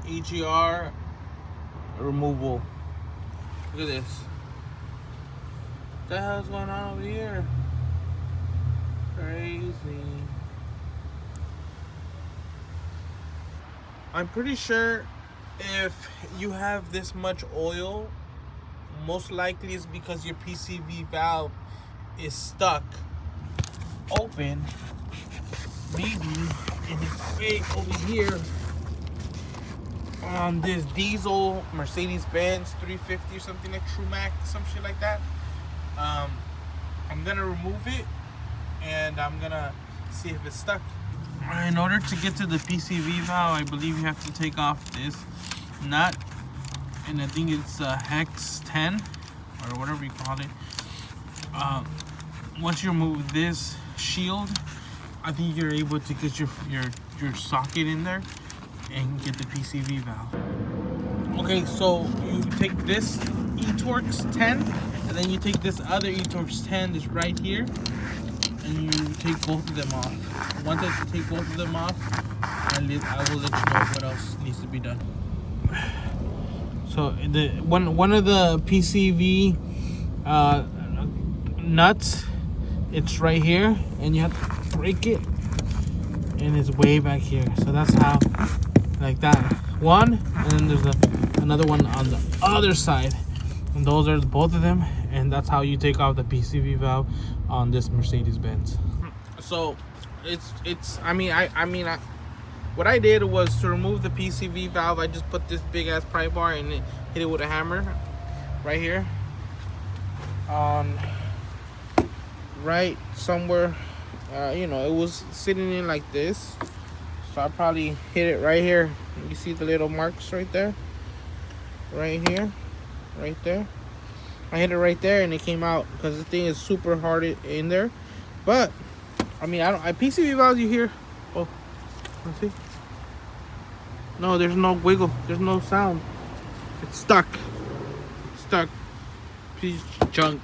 EGR removal. Look at this. What the hell's going on over here? Crazy. I'm pretty sure if you have this much oil, most likely it's because your PCV valve is stuck open, maybe, and it's way over here on this diesel Mercedes-Benz 350 or something, like TrueMac, some shit like that. I'm gonna remove it and I'm gonna see if it's stuck. In order to get to the PCV valve, I believe you have to take off this nut, and I think it's hex 10 or whatever you call it. Once you remove this shield, I think you're able to get your socket in there and get the PCV valve. Okay, so you take this eTorx 10, and then you take this other eTorx 10 that's right here, and you take both of them off. Once I take both of them off, I will let you know what else needs to be done. So the one of the PCV nuts, it's right here, and you have to break it, and it's way back here. So that's how, like that one, and then there's another one on the other side, and those are both of them, and that's how you take off the PCV valve on this Mercedes-Benz. So what I did was to remove the PCV valve. I just put this big ass pry bar and hit it with a hammer right here on right somewhere. You know, it was sitting in like this, so I probably hit it right here. You see the little marks right there, right here, right there. I hit it right there and it came out because the thing is super hard in there. But I mean, I PCV valves you hear. Oh, let's see. No, there's no wiggle. There's no sound. It's stuck. It's stuck. Piece of junk.